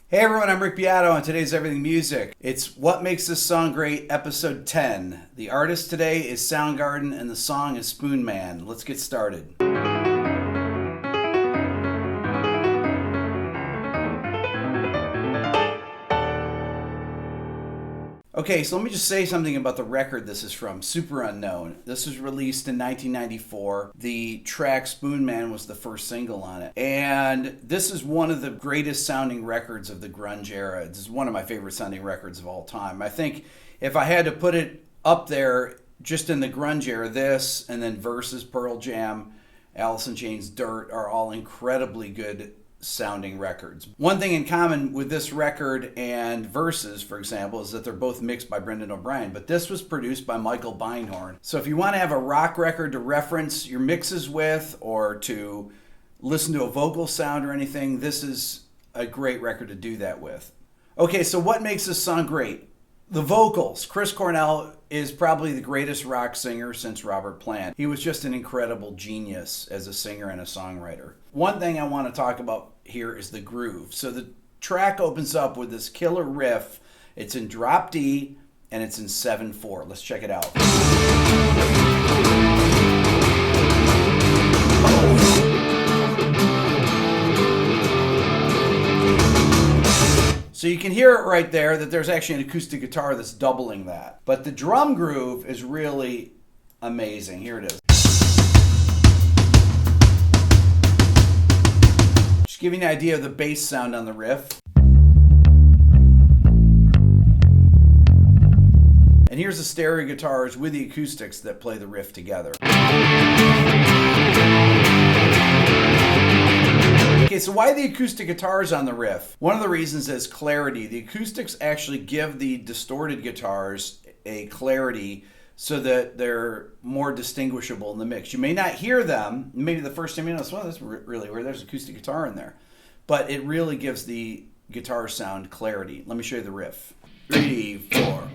Hey everyone, I'm Rick Beato on today's Everything Music. It's What Makes This Song Great, episode 10. The artist today is Soundgarden and the song is Spoonman. Let's get started. Okay, so let me just say something about the record this is from, Superunknown. This was released in 1994. The track Spoonman was the first single on it. And this is one of the greatest sounding records of the grunge era. This is one of my favorite sounding records of all time. I think if I had to put it up there just in the grunge era, this and then Versus, Pearl Jam, Alice in Chains' Dirt are all incredibly good sounding records. One thing in common with this record and Versus, for example, is that they're both mixed by Brendan O'Brien, but this was produced by Michael Beinhorn. So if you want to have a rock record to reference your mixes with or to listen to a vocal sound or anything, this is a great record to do that with. Okay, so what makes this song great? The vocals. Chris Cornell is probably the greatest rock singer since Robert Plant. He was just an incredible genius as a singer and a songwriter. One thing I want to talk about here is the groove. So the track opens up with this killer riff. It's in drop D and it's in 7/4. Let's check it out. So you can hear it right there that there's actually an acoustic guitar that's doubling that. But the drum groove is really amazing. Here it is. Just giving you an idea of the bass sound on the riff. And here's the stereo guitars with the acoustics that play the riff together. Okay, so why the acoustic guitars on the riff? One of the reasons is clarity. The acoustics actually give the distorted guitars a clarity so that they're more distinguishable in the mix. You may not hear them. Maybe the first time you notice, well, that's really weird. There's an acoustic guitar in there. But it really gives the guitar sound clarity. Let me show you the riff. 3, 4.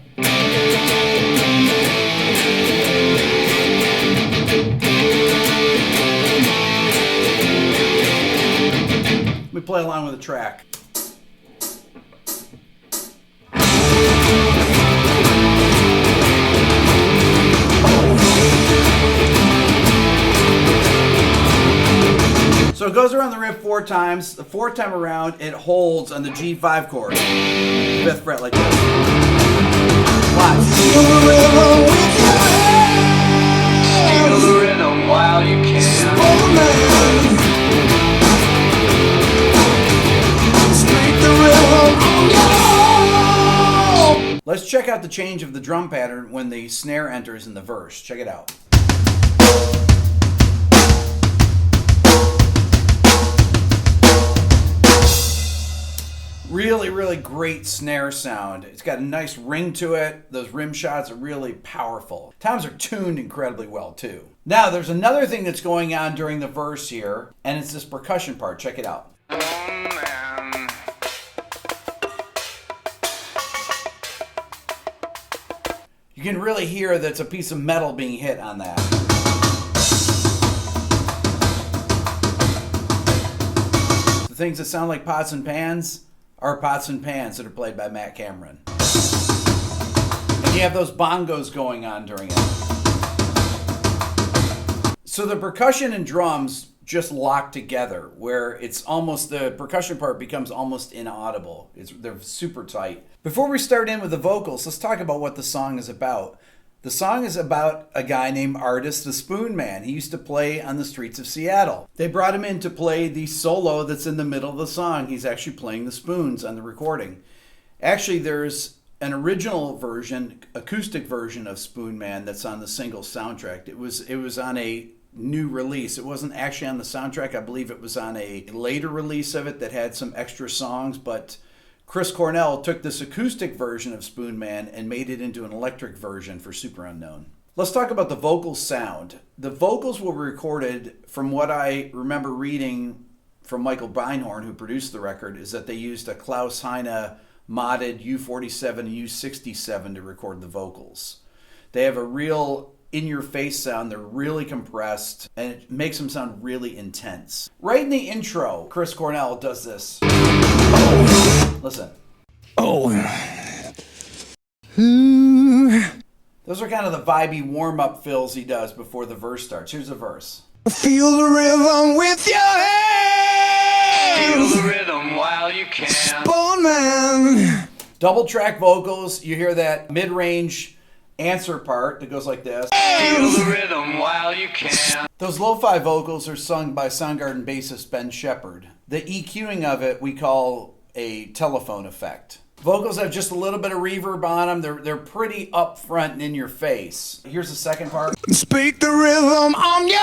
Let me play along with the track. So it goes around the riff 4 times. The 4th time around, it holds on the G5 chord. 5th fret like this. Watch. Feel the rhythm while you can. Let's check out the change of the drum pattern when the snare enters in the verse. Check it out. Really, really great snare sound. It's got a nice ring to it. Those rim shots are really powerful. Toms are tuned incredibly well too. Now, there's another thing that's going on during the verse here, and it's this percussion part. Check it out. You can really hear that's a piece of metal being hit on that. The things that sound like pots and pans are pots and pans that are played by Matt Cameron. And you have those bongos going on during it. So the percussion and drums just lock together where it's almost, the percussion part becomes almost inaudible. They're super tight. Before we start in with the vocals, let's talk about what the song is about. The song is about a guy named Artis the Spoonman. He used to play on the streets of Seattle. They brought him in to play the solo that's in the middle of the song. He's actually playing the spoons on the recording. Actually, there's an original version, acoustic version of Spoonman that's on the single soundtrack. It was on a new release. It wasn't actually on the soundtrack. I believe it was on a later release of it that had some extra songs, but Chris Cornell took this acoustic version of Spoonman and made it into an electric version for Superunknown. Let's talk about the vocal sound. The vocals were recorded, from what I remember reading from Michael Beinhorn, who produced the record, is that they used a Klaus Heine modded U47 and U67 to record the vocals. They have a real in-your-face sound. They're really compressed, and it makes them sound really intense. Right in the intro, Chris Cornell does this. Let's Listen. Oh. Those are kind of the vibey warm-up fills he does before the verse starts. Here's the verse. Feel the rhythm with your hands. Feel the rhythm while you can. Spoonman. Double track vocals. You hear that mid-range answer part that goes like this. Feel the rhythm while you can. Those lo-fi vocals are sung by Soundgarden bassist Ben Shepherd. The EQing of it we call a telephone effect. Vocals have just a little bit of reverb on them. They're pretty upfront and in your face. Here's the second part. Speak the rhythm on your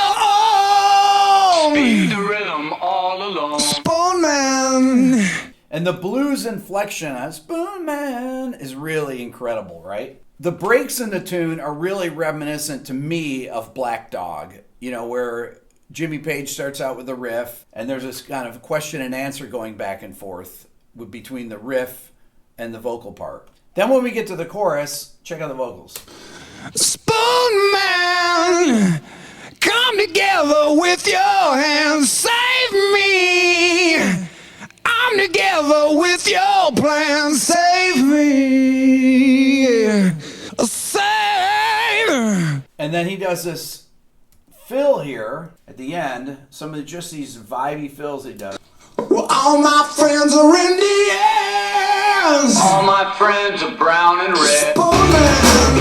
own. Speak the rhythm all alone. Spoonman. And the blues inflection on Spoonman is really incredible, right? The breaks in the tune are really reminiscent to me of Black Dog, you know, where Jimmy Page starts out with a riff and there's this kind of question and answer going back and forth between the riff and the vocal part. Then when we get to the chorus, check out the vocals. Spoonman, come together with your hands, save me. I'm together with your plan, save me. Save. And then he does this fill here at the end. Some of just these vibey fills he does. Well, all my friends are Indians. All my friends are brown and red. Spoonman.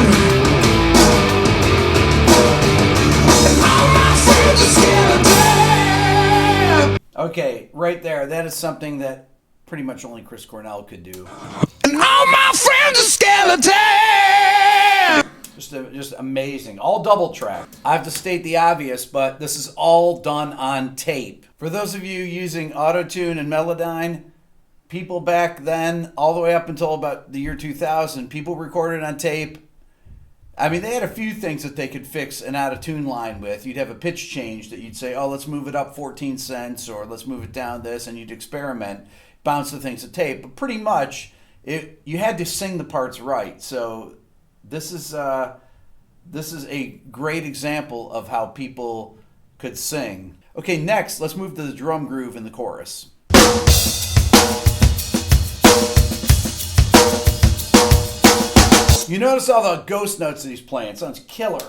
And all my friends are skeleton. Okay, right there. That is something that pretty much only Chris Cornell could do. And all my friends are skeleton. Just amazing. All double track. I have to state the obvious, but this is all done on tape. For those of you using Auto-Tune and Melodyne, people back then, all the way up until about the year 2000, people recorded on tape. I mean, they had a few things that they could fix an out-of-tune line with. You'd have a pitch change that you'd say, oh, let's move it up 14 cents, or let's move it down this, and you'd experiment, bounce the things to tape. But pretty much, you had to sing the parts right. So this is a great example of how people could sing. Okay, next, let's move to the drum groove in the chorus. You notice all the ghost notes that he's playing. It sounds killer.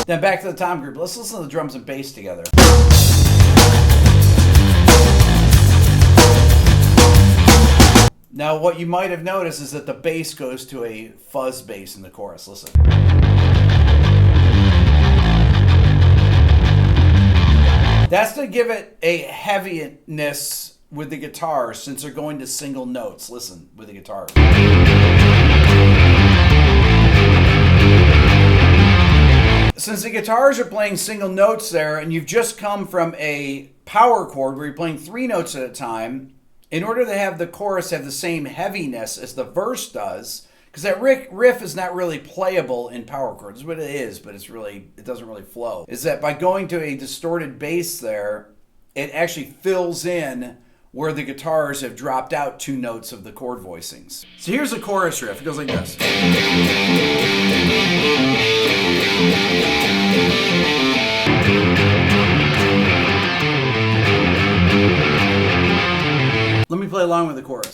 Then back to the tom group. Let's listen to the drums and bass together. Now, what you might have noticed is that the bass goes to a fuzz bass in the chorus. Listen. That's to give it a heaviness with the guitar since they're going to single notes. Listen with the guitar. Since the guitars are playing single notes there, and you've just come from a power chord where you're playing 3 notes at a time, in order to have the chorus have the same heaviness as the verse does, because that riff is not really playable in power chords. It's what it is, but it doesn't really flow. Is that by going to a distorted bass there, it actually fills in where the guitars have dropped out 2 notes of the chord voicings. So here's the chorus riff. It goes like this. Let me play along with the chorus.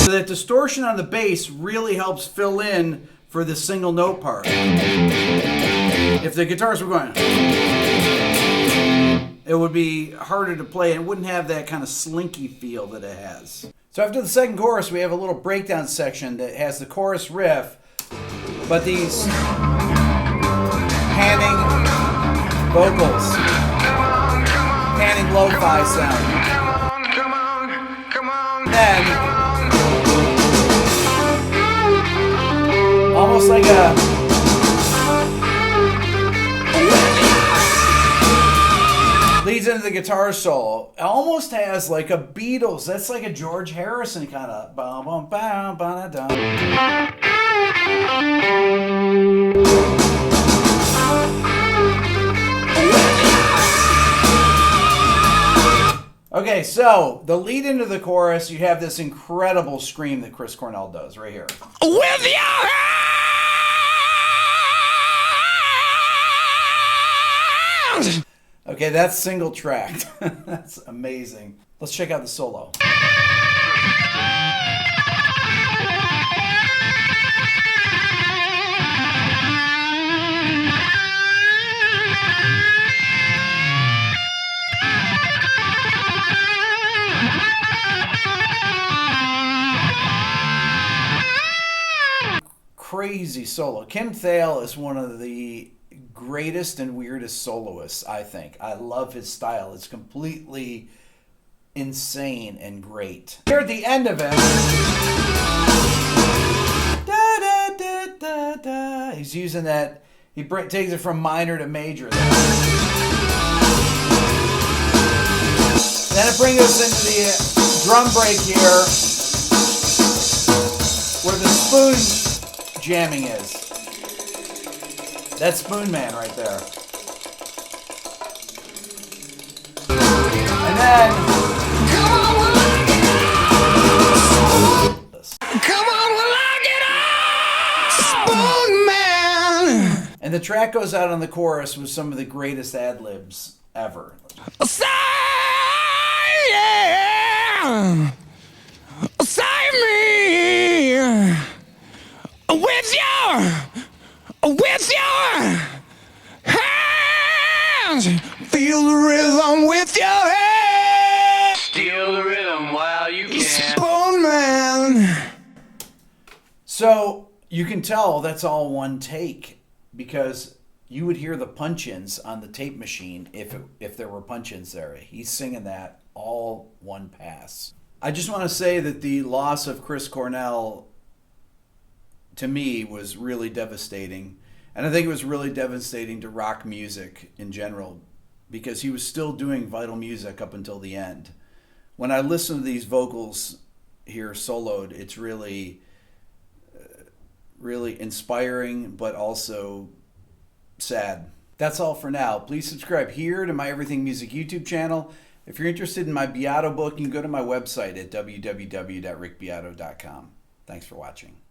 So that distortion on the bass really helps fill in for the single note part. If the guitars were going, it would be harder to play and it wouldn't have that kind of slinky feel that it has. So after the second chorus, we have a little breakdown section that has the chorus riff, but these panning vocals, panning lo-fi sound. Then, almost like a leads into the guitar solo. It almost has like a Beatles. That's like a George Harrison kind of. Okay, so the lead into the chorus, you have this incredible scream that Chris Cornell does right here. With your hands. Okay, that's single tracked. That's amazing. Let's check out the solo. Crazy solo. Kim Thale is one of the greatest and weirdest soloists, I think. I love his style. It's completely insane and great. Here at the end of it, da, da, da, da, da, he's using that, he takes it from minor to major there. Then it brings us into the drum break here, where the spoon jamming is. That's Spoonman right there. And then Come on, will I get up? Spoonman. and the track goes out on the chorus with some of the greatest ad-libs ever. Say yeah. Say me. With your hands, feel the rhythm with your hands. Steal the rhythm while you can. Spoonman. So you can tell that's all one take because you would hear the punch-ins on the tape machine if there were punch-ins there. He's singing that all one pass. I just want to say that the loss of Chris Cornell to me was really devastating. And I think it was really devastating to rock music in general because he was still doing vital music up until the end. When I listen to these vocals here soloed, it's really, really inspiring, but also sad. That's all for now. Please subscribe here to my Everything Music YouTube channel. If you're interested in my Beato book, you can go to my website at www.rickbeato.com. Thanks for watching.